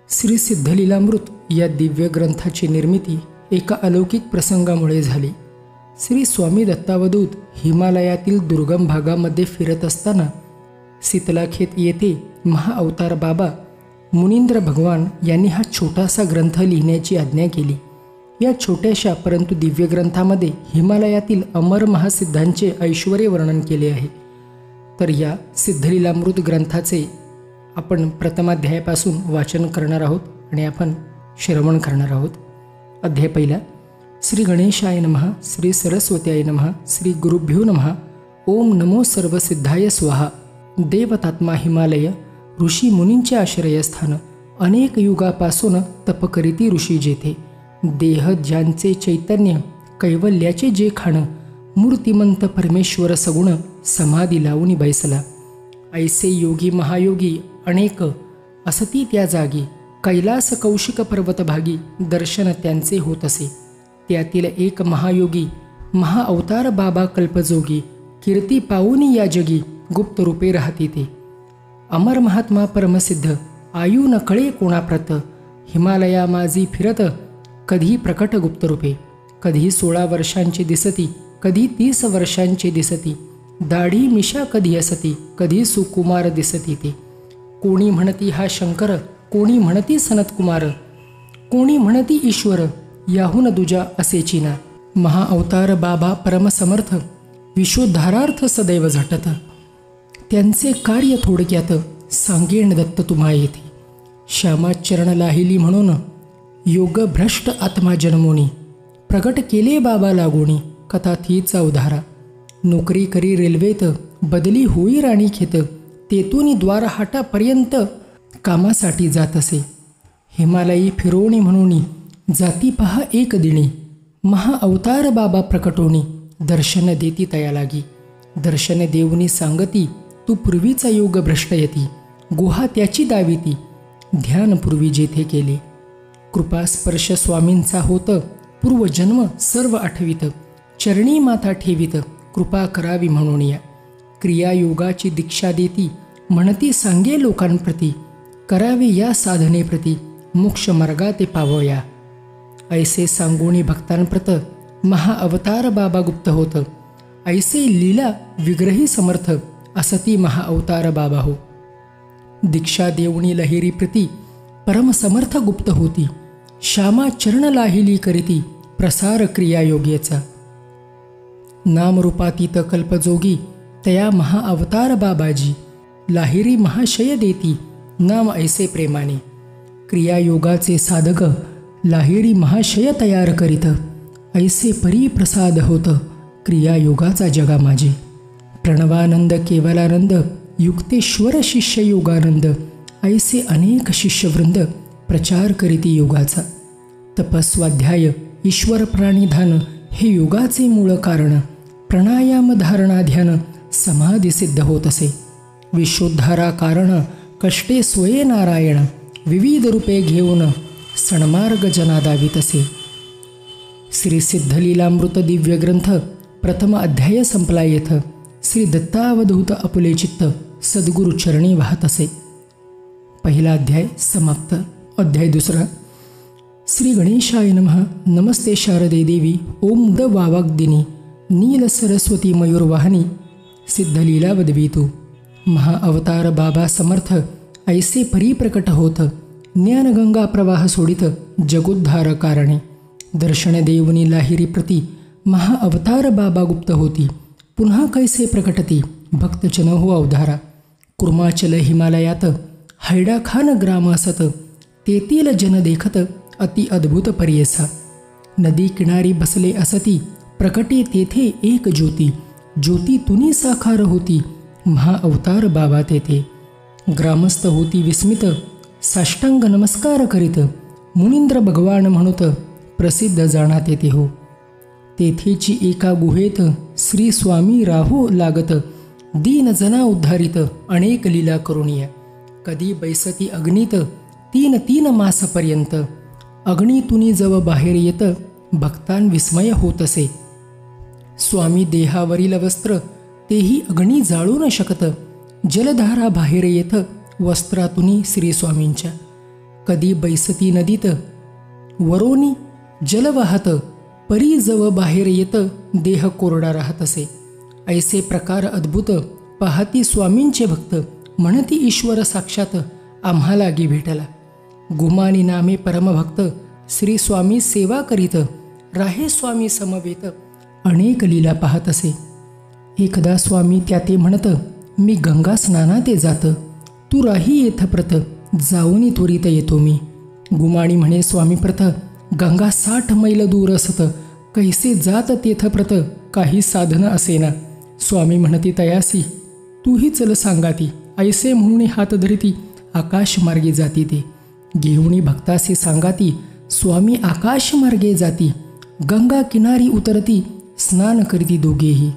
श्री सिद्धलीलामृत या दिव्य ग्रंथाची निर्मिती एका अलौकिक प्रसंगामुळे झाली. श्री स्वामी दत्तावधूत हिमालयातील दुर्गम भागामध्ये फिरत असताना शीतलाखेत येथे महाअवतार बाबा मुनींद्र भगवान यांनी हा छोटासा ग्रंथ लिहिण्याची आज्ञा केली. या छोट्याशा परंतु दिव्य ग्रंथामध्ये हिमालयातील अमर महासिद्धांचे ऐश्वर्य वर्णन केले आहे. तर या सिद्धलीलामृत ग्रंथाचे आपण प्रथमाध्यायापासून वाचन करणार आहोत आणि आपण श्रवण करणार आहोत. अध्याय पहिला. श्री गणेशाय नमः, श्री सरस्वत्याय नमः, श्री गुरुभ्यो नमः. ओम नमो सर्वसिद्धाय स्वाहा. देवतात्मा हिमालय ऋषी मुनींचे आश्रयस्थान. अनेक युगापासून तप करीती ऋषी जेथे. देह ज्यांचे चैतन्य कैवल्याचे जे खाण. मूर्तिमंत परमेश्वर सगुण समाधी लावून बैसला. ऐसे योगी महायोगी अनेक असती त्या जागी. कैलास कौशिक पर्वत भागी दर्शन त्यांचे होत असे. त्यातील एक महायोगी महाअवतार बाबा कल्पजोगी. कीर्ती पाऊनी या जगी गुप्त रूपे राहती ते. अमर महात्मा परमसिद्ध आयु न कळे कोणाप्रत. हिमालया माझी फिरत कधी प्रकट गुप्त रूपे. कधी 16 वर्षांची दिसती, कधी 30 वर्षांची दिसती. दाढी मिशा कधी असती, कधी सुकुमार दिसती ते. कोणी म्हणती हा शंकर, कोणी म्हणती सनतकुमार. कोणी म्हणती ईश्वर, याहून दुजा असेची ना. महाअवतार बाबा परमसमर्थ विश्वोद्धारार्थ सदैव झटत. त्यांचे कार्य थोडक्यात सांगेन दत्त तुम्हा येथे. श्यामाचरण लाहिली म्हणून योग भ्रष्ट आत्मा जन्मोनी. प्रगट केले बाबा लागोणी कथा तीचा उधारा. नोकरी करी रेल्वेत बदली होई राणीखेत. तेतून द्वारहाटापर्यंत कामासाठी जात असे. हिमालयी फिरवणी म्हणून जाती पहा एक दिणी. महाअवतार बाबा प्रकटोनी दर्शन देती तया लागी. दर्शन देऊनी सांगती तू पूर्वीचा योग भ्रष्ट यती. गुहा त्याची दाविती ध्यान पूर्वी जेथे केले. कृपास्पर्श स्वामींचा होत पूर्वजन्म सर्व आठवित. चरणी माथा ठेवित कृपा करावी म्हणून या. क्रियायोगाची दीक्षा देती म्हणती सांगे लोकांप्रती. करावे या साधनेप्रती मोक्ष मार्गाते पावया. ऐसे सांगोणी भक्तांप्रत महाअवतार बाबा गुप्त होत. ऐसे लीला विग्रही समर्थ असती महाअवतार बाबा हो. दीक्षा देवणी लहेरी प्रती परमसमर्थ गुप्त होती. श्यामा चरण लाहिली करीती प्रसार क्रियायोग्याचा. नामरूपातीत कल्पजोगी तया महाअवतार बाबाजी. लाहिरी महाशय देती नाम ऐसे प्रेमाने. क्रियायोगाचे साधक लाहिरी महाशय तयार करीत. ऐसे परी प्रसाद होत क्रियायोगाचा जगा माझे. प्रणवानंद केवलानंद युक्तेश्वर शिष्य योगानंद. ऐसे अनेक शिष्यवृंद प्रचार करीती योगाचा. तपस्वाध्याय ईश्वर प्राणिधान हे योगाचे मूळ कारण. प्राणायाम धारणा ध्यान समाधी सिद्ध होत असे. विश्वोद्धारा कारण कष्टे स्वये नारायण. विविध रूपे घेऊन सन्मार्ग जना दावित असे. श्री सिद्धलीलामृत दिव्य ग्रंथ प्रथम अध्याय संपला येथ. श्री दत्तावधूत अपुले चित्त सद्गुरु चरणी वाहत असे. पहिला अध्याय समाप्त. अध्याय दुसरा. श्री गणेशाय नमः. नमस्ते शारदे देवी. ओम द वावाग्दिनी नील सरस्वती मयूरवाहनी सिद्धलीलावदवितू. महाअवतार बाबा समर्थ ऐसे परिप्रकट होत. ज्ञानगंगा प्रवाह सोडित जगोद्धार कारणे. दर्शन देवनी लाहिरी प्रती महाअवतार बाबा गुप्त होती. पुन्हा कैसे प्रकटती भक्तचन हो अवधारा. कुर्माचल हिमालयात हैडाखान ग्राम असत. तेथील जन देखत अति अद्भुत परियसा. नदी किनारी बसले असती प्रकटे तेथे एक ज्योती. ज्योती तुनी साकार होती महाअवतार बाबा तेथे. ग्रामस्थ होती विस्मित साष्टांग नमस्कार करीत. मुनींद्र भगवान म्हणूत प्रसिद्ध जाणात येते हो. तेथेची एका गुहेत श्री स्वामी राहू लागत. दीन जना उद्धारित अनेक लीला करुणिया. कधी बैसती अग्नीत 3 मासापर्यंत. अग्नीतुनी जव बाहेर येत भक्तान विस्मय होत असे. स्वामी देहावरील वस्त्र तेही अग्नी जाळू न शकत. जलधारा बाहेर येत वस्त्रातुनी श्री स्वामींच्या. कधी बैसती नदीत वरोनी जल वाहत, परी जव बाहेर येत देह कोरडा राहत असे. ऐसे प्रकार अद्भुत पाहती स्वामींचे भक्त, म्हणती ईश्वर साक्षात आम्हाला गी भेटला. गुमानी नामे परमभक्त, श्री स्वामी सेवा करीत, राहे स्वामी समवेत अनेक लीला पाहत असे. एकदा स्वामी त्या ते म्हणत, मी गंगा स्नानाते जात, तू राही येथ प्रत, जाऊनी त्वरित येतो मी. गुमाणी म्हणे स्वामी प्रत, गंगा 60 मैल दूर असत, कैसे जात तेथ प्रत, काही साधन असेना. स्वामी म्हणती तयासी, तूही चल सांगाती. ऐसे म्हणून हात धरिती, आकाश मार्गे जाती ते. घेऊनी भक्तासी सांगाती, स्वामी आकाश मार्गे जाती. गंगा किनारी उतरती, स्नान करीती दोघेही.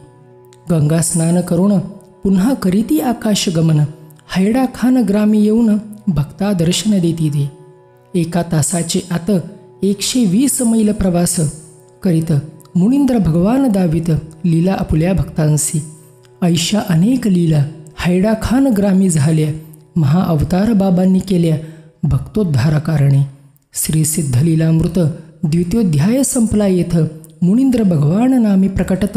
गंगा स्नान करून पुन्हा करीती आकाश गमन. हैडा खान ग्रामी येऊन भक्ता दर्शन देती ते. 1 तासाचे आत 120 मैल प्रवास करीत मुनींद्र भगवान दावित लीला आपुल्या भक्तांसी. ऐशा अनेक लीला हैडा खान ग्रामी झाल्या, महाअवतार बाबांनी केल्या भक्तोद्धारकारणे. श्री सिद्धलीलामृत द्वितीयोध्याय संपला येथ मुनींद्र भगवान नामी प्रकटत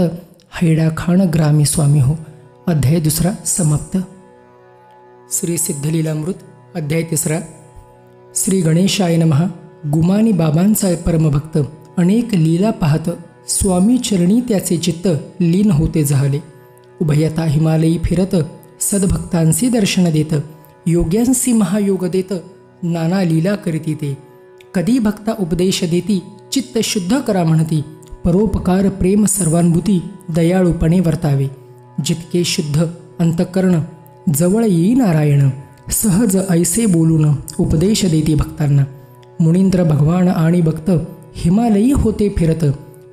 हैडा खान ग्रामी स्वामी हो. अध्याय 2 समाप्त. श्री सिद्धलीलामृत अध्याय 3. श्री गणेशाय नमः. गुमानी बाबांचा परमभक्त अनेक लीला पाहत स्वामी चरणी त्याचे चित्त लीन होते झाले. उभयता हिमालयी फिरत सद्भक्तांसी दर्शन देत, योग्यांसी महायोग देत, नाना लीला करीती ते. कधी भक्ता उपदेश देती, चित्त शुद्ध करा म्हणती, परोपकार प्रेम सर्वानुभूती दयाळूपणे वर्तावे. जितके शुद्ध अंतःकरण जवळ येई नारायण, सहज ऐसे बोलून उपदेश देती भक्तांना. मुनींद्र भगवान आणि भक्त हिमालयी होते फिरत,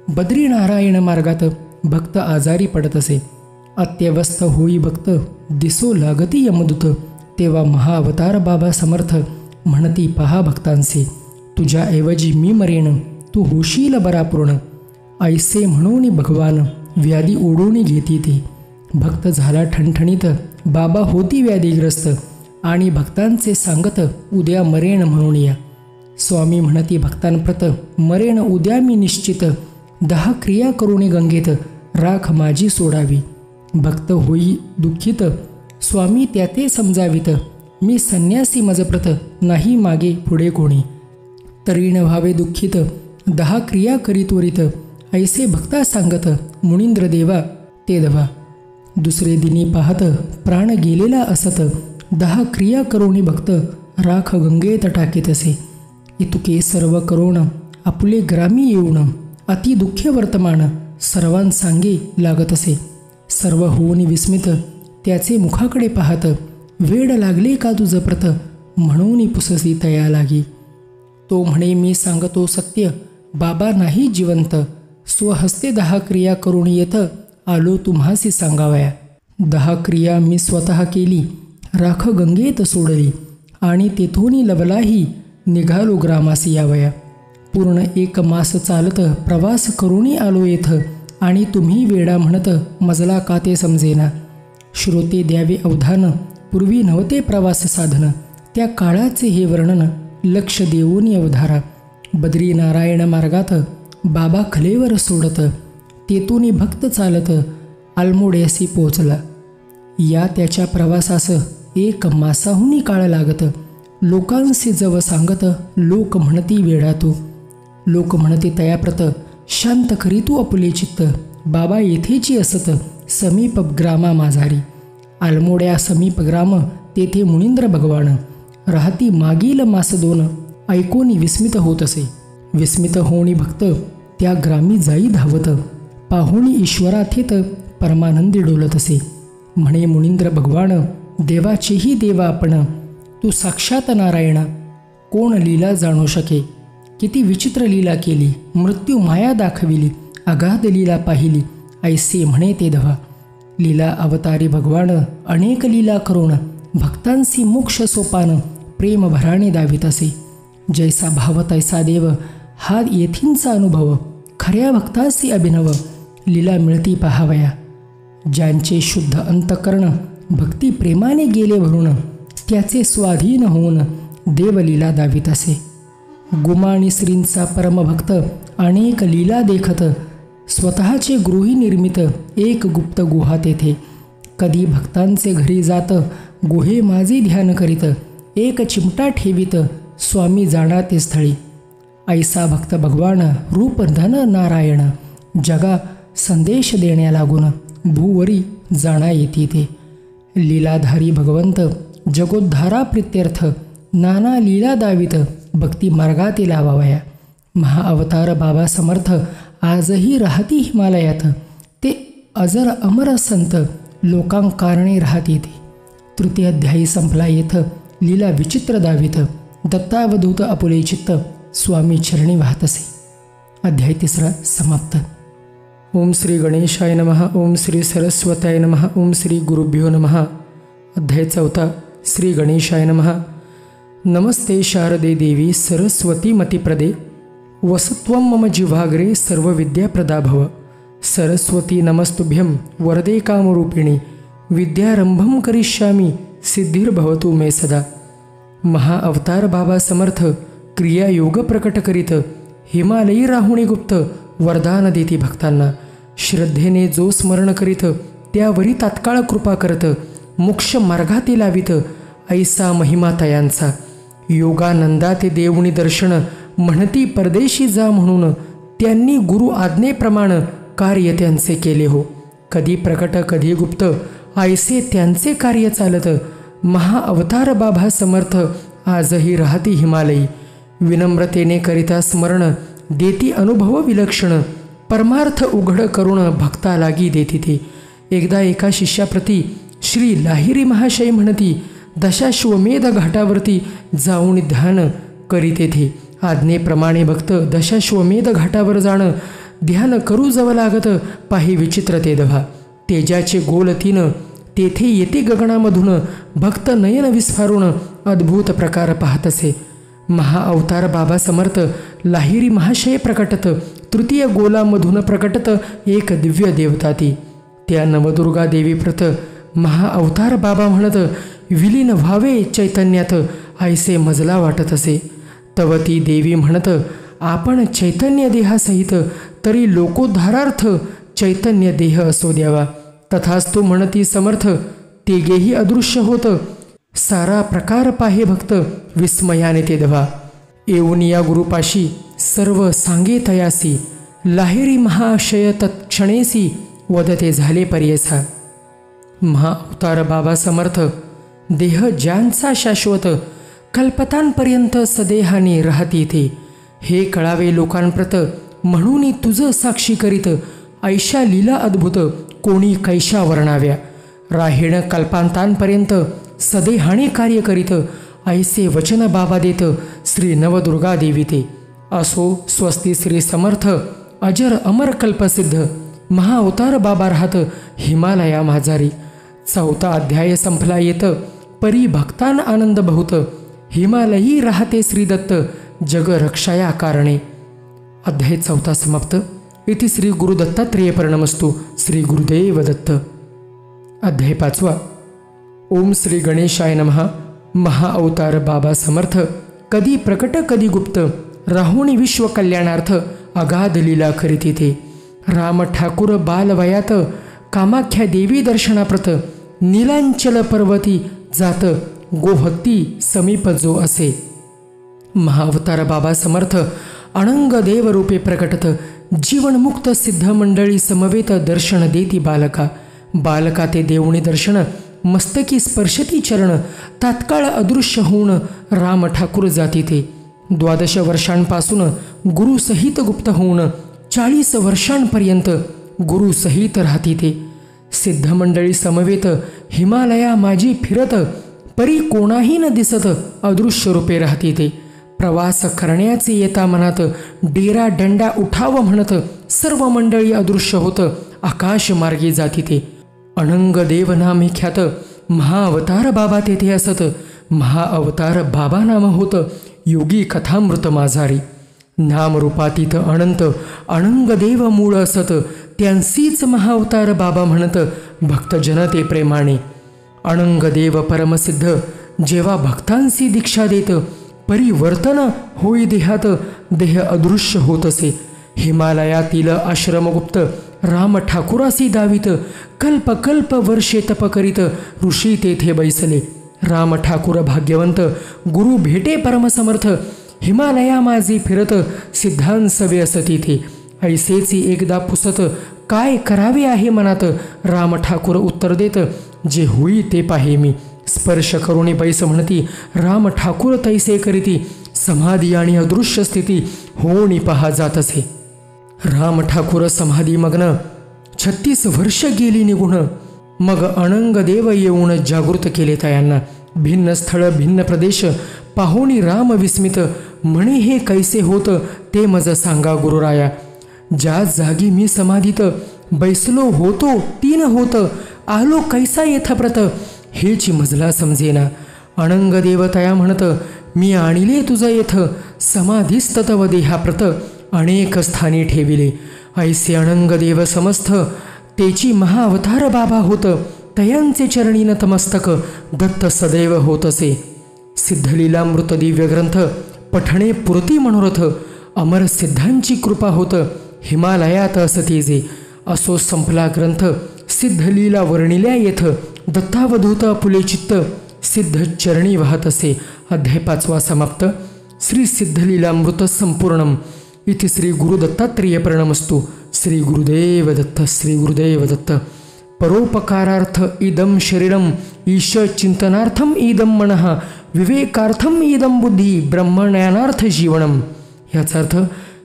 बद्री नारायण मार्गात भक्त आजारी पडत असे. अत्यवस्थ होई भक्त दिसो लागती यमदूत, तेव्हा महाअवतार बाबा समर्थ म्हणती पहा भक्तांचे, तुझ्याऐवजी मी मरेन, तू होशील बरा पूर्ण. ऐसे म्हणून भगवान व्याधी ओढून घेती ते. भक्त झाला ठणठणीत, बाबा होती व्याधीग्रस्त, आणि भक्तांचे सांगत उद्या मरेन म्हणून या. स्वामी म्हणती भक्तांप्रत, मरेन उद्या मी निश्चित, 10 क्रिया करून गंगेत राख माझी सोडावी. भक्त होई दुःखित, स्वामी त्याते समजावित, मी संन्यासी मजप्रत, नाही मागे पुढे कोणी. तरी न व्हावे दुःखित, 10 क्रिया करी त्वरित, ऐसे भक्ता सांगत मुनींद्र देवा ते दवा. दुसरे दिनी पाहत प्राण गेलेला असत, 10 क्रिया करोणी भक्त राख गंगेत टाकीत असे. इतुके सर्व करोण आपुले ग्रामी येऊन, अति दुःख्य वर्तमान सर्वांसांगे लागत असे. सर्व होऊन विस्मित त्याचे मुखाकडे पाहत, वेड लागले का तुझ प्रत, म्हणून पुससी तया लागी. तो म्हणे मी सांगतो सत्य, बाबा नाही जिवंत, स्वहस्ते 10 क्रिया करून येत आलो तुम्हासी सांगावया. 10 क्रिया मी स्वतः केली, राख गंगेत सोडली, आणि तेथोनी लवलाही निघालो ग्रामासी यावया. पूर्ण 1 मास चालत प्रवास करूनी आलो येथ, आणि तुम्ही वेडा म्हणत मजला का ते समजेना. श्रोते द्यावे अवधान, पूर्वी नव्हते प्रवास साधन, त्या काळाचे हे वर्णन लक्ष देऊनी अवधारा. बद्री नारायण मार्गात बाबा खलेवर सोडत, तेथूनी भक्त चालत आलमोड्यासी पोचला. या त्याच्या प्रवासास 1 मासाहूनी काळ लागत. लोकांसी जव सांगत लोक म्हणती वेडा तू. लोक म्हणते तयाप्रत, शांत करी तू आपुले चित्त, बाबा येथेची असत समीप ग्रामा माझारी. आलमोड्या समीप ग्राम तेथे मुनींद्र भगवान राहती मागील मास 2, ऐकोनी विस्मित होत असे. विस्मित होणी भक्त त्या ग्रामी जाई धावत, पाहुणी ईश्वराथेत परमानंदी डोलत असे. म्हणे मुनींद्र भगवान, देवाचेही देवा आपण, तू साक्षात नारायण, कोण लीला जाणू शके. किती विचित्र लीला केली, मृत्यू माया दाखविली, अगाध लीला पाहिली, ऐसे म्हणे ते धवा. लीला अवतारी भगवान अनेक लीला करून भक्तांसी मोक्ष सोपान प्रेम भराने दावित असे. जैसा भाव तैसा देव, हा येथींचा अनुभव, खऱ्या भक्तासी अभिनव लीला मिळती पाहावया. ज्यांचे शुद्ध अंतकरण भक्ती प्रेमाने गेले भरून, त्याचे स्वाधीन होऊन देवलीला दावीत असे. गुमा आणि श्रींचा परमभक्त अनेक लीला देखत, स्वतःचे गृही निर्मित एक गुप्त गुहा तेथे. कधी भक्तांचे घरी जात, गुहे माझे ध्यान करीत, एक चिमटा ठेवीत, स्वामी जाणा ते स्थळी. ऐसा भक्त भगवान रूप धन नारायण, जगा संदेश देण्या लागून, भूवरी जाणा येती ते. लीलाधारी भगवंत जगोद्धारा प्रित्यर्थ, नाना लीला दावित, भक्ती मार्गाती लावावया. महाअवतार बाबा समर्थ आजही राहती हिमालयात, ते अजर अमर संत लोकांकारणे राहती ते. तृतीय अध्यायी संपला येथ लीला विचित्र दावित, दत्तावधूत आपुले चित्त, स्वामी चरणी वाहत असे. अध्याय 3 समाप्त. ओम श्री गणेशाय नमः. ओम श्री सरस्वताय नमः. ओम श्री गुरुभ्यो नमः. अध्याय 4 श्री गणेशाय नमः. नमस्ते शारदे देवी सरस्वती मतिप्रदे, वसत्वं मम जिह्वाग्रे सर्वविद्याप्रदा भव. सरस्वती नमस्तुभ्यं वरदे कामरूपिणी, विद्यारंभं करिष्यामि सिद्धिर्भवतु मे सदा. महाअवतार बाबा समर्थ क्रिया योग प्रकट करीत, हिमालयी राहुणी गुप्त वरदान देती भक्तांना. श्रद्धेने जो स्मरण करीत, त्यावरी तात्काळ कृपा करत, मोक्ष मार्गाती लावित, ऐसा महिमा तयांचा. योगानंदा ते देवणी दर्शन, म्हणती परदेशी जा म्हणून, त्यांनी गुरु आज्ञेप्रमाण कार्य त्यांचे केले हो. कधी प्रकट कधी गुप्त, ऐसे त्यांचे कार्य चालत. महाअवतार बाबा समर्थ आजही राहती हिमालयी, विनम्रतेने करिता स्मरण, देती अनुभव विलक्षण, परमार्थ उघड करून भक्ता लागी देती ते. एकदा एका शिष्याप्रती श्री लाहिरी महाशय म्हणती, दशाश्वमेध घाटावरती जाऊन ध्यान करी तेथे. आज्ञेप्रमाणे भक्त दशाश्वमेध घाटावर जाणं, ध्यान करू जव लागत, पाही विचित्र ते दभा. तेजाचे गोल तीन तेथे येते गगनामधून, भक्त नयन विस्फारून अद्भुत प्रकार पाहत असे. महाअवतार बाबा समर्थ लाहिरी महाशय प्रकटत, तृतीय गोलामधून प्रकटत एक दिव्य देवता ती. त्या नवदुर्गा देवी प्रत महाअवतार बाबा म्हणत, विलीन व्हावे चैतन्यात, ऐसे मजला वाटत असे. तव ती देवी म्हणत, आपण चैतन्य देहासहित, तरी लोकोद्धारार्थ चैतन्य देह असो द्यावा. तथास्तु म्हणती समर्थ, तेगेही अदृश्य होत, सारा प्रकार पाहे भक्त विस्मयाने ते दवा. येऊन या गुरुपाशी सर्व सांगे तयासी, लाहिरी महाशय तत्क्षणेसी, वदते झाले पर्यसा. महाअवतार बाबा समर्थ देह ज्यांचा शाश्वत, कल्पतांपर्यंत सदेहाने राहती थे. हे कळावे लोकांप्रत, म्हणून तुझ साक्षी करीत, ऐशा लीला अद्भुत कोणी कैशा वर्णाव्या. राहीण कल्पांतांपर्यंत सदेहाणे कार्य करीत, ऐसे वचन बाबा देत श्री नवदुर्गा देवी ते. असो स्वस्ती श्री समर्थ अजर अमर कल्पसिद्ध, महाअवतार बाबा राहत हिमालया माझारी. 4 अध्याय संपला येत, परी भक्तान आनंद बहुत, हिमालयी राहते श्री दत्त, जग रक्षाया कारणे. अध्याय 4 समाप्त. इति श्री गुरुदत्तात्रेय प्रणमस्तु. श्री गुरुदेव दत्त. अध्याय 5. ओम श्री गणेशाय नमः. महाअवतार बाबा समर्थ कधी प्रकट कधी गुप्त, राहुणी विश्व कल्याणार्थ अगाध लीला करीती ते. राम ठाकूर बालवयात कामाख्या देवी दर्शनाप्रत, नीलांचल पर्वती जात गोहत्ती समीप जो असे. महाअवतार बाबा समर्थ अनंग देव रूपे प्रकटत, जीवनमुक्त सिद्ध मंडळी समवेत दर्शन देती बालका. बालका ते देवणी दर्शन, मस्तकी स्पर्शती चरण, तात्काळ अदृश्य होऊन राम ठाकूर जाती ते. 12 वर्षांपासून गुरुसहित गुप्त होऊन 40 वर्षांपर्यंत गुरुसहित राहती ते. सिद्ध मंडळी समवेत हिमालया माझी फिरत, परी कोणाही न दिसत अदृश्य रूपे राहती ते. प्रवास करण्याचे येता मनात, डेरा डंडा उठाव म्हणत, सर्व मंडळी अदृश्य होत आकाश मार्गी जाती ते. अनंग देव नामे ख्यात महाअवतार बाबा तेथे असत. महाअवतार बाबा नाम होत योगी कथामृत माझारी. नामरूपातीत अनंत अनंग देव मूळ असत, त्यांसीच महाअवतार बाबा म्हणत भक्त जनते प्रेमाने. अनंग देव परमसिद्ध जेव्हा भक्तांसी दीक्षा देत परिवर्तन होई देहात, देह अदृश्य होत असे. हिमालयातील आश्रमगुप्त राम ठाकुरासी दावित, कल्प कल्प वर्षे तप करीत ऋषी तेथे बैसले. राम ठाकुर भाग्यवंत, गुरु भेटे परमसमर्थ, हिमालया माझी फिरत सिद्धांसवे असतिथे. ऐसेची एकदा पुसत काय करावे आहे मनात, राम ठाकुर उत्तर देत, जे होई ते पाहे मी. स्पर्श करुणी बैस म्हणती, राम ठाकुर तैसे करीती, समाधी आणि अदृश्य स्थिती होणी पहा जात असे. राम ठाकुर समाधीमग्न 36 वर्ष गेली निघून. मग अनंग देव येऊन जागृत केले तयांना. भिन्न स्थळ भिन्न प्रदेश पाहुणी राम विस्मित, म्हणे हे कैसे होत ते मज सांगा गुरुराया. ज्या जागी मी समाधीत बैसलो होतो 3 होत, आलो कैसा येथ प्रत, हेची मजला समजेना. अनंग देवतया म्हणत, मी आणिले तुझ येथ, समाधीस्त तव देहाप्रत अनेक स्थानी ठेविले. ऐसे अनंग देव समस्त, तेची महाअवतार बाबा होत, तयांचे चरणी नतमस्तक दत्त सदैव होत असे. सिद्धलीलामृत दिव्य ग्रंथ पठणे पुरती मनोरथ, अमर सिद्धांची कृपा होत हिमालयात असती जे. असो संपला ग्रंथ सिद्धलीला वर्णिल्या येथ, दत्तावधूत आपुले चित्त सिद्ध चरणी वाहत असे. अध्याय 5 समाप्त. श्री सिद्धलीलामृत संपूर्णम. इति श्री गुरुदत्तात्रेय प्रणमस्तु. श्री गुरुदेव दत्त. श्री गुरुदेव दत्त. परोपकारार्थ इदं शरीरम, ईश चिंतनार्थम इदं मनः, विवेकार्थम इदं बुद्धी, ब्रह्मज्ञानार्थ जीवनम. याचा अर्थ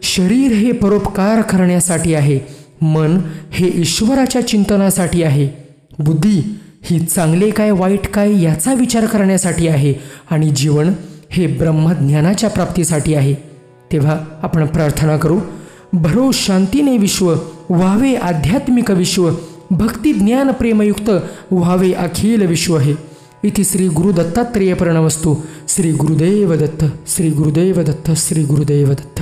शरीर हे परोपकार करण्यासाठी आहे, मन हे ईश्वराच्या चिंतनासाठी आहे, बुद्धी ही चांगले काय वाईट काय याचा विचार करण्यासाठी आहे, आणि जीवन हे ब्रह्मज्ञानाच्या प्राप्तीसाठी आहे. तेव्हा आपण प्रार्थना करू. भरो शांतीने विश्व व्हावे आध्यात्मिक विश्व, भक्ती ज्ञान प्रेमयुक्त व्हावे अखिल विश्व हे. इति श्री गुरुदत्तात्रेय प्रणमस्तु. श्री गुरुदेव दत्त. श्री गुरुदेव दत्त. श्री गुरुदेव दत्त.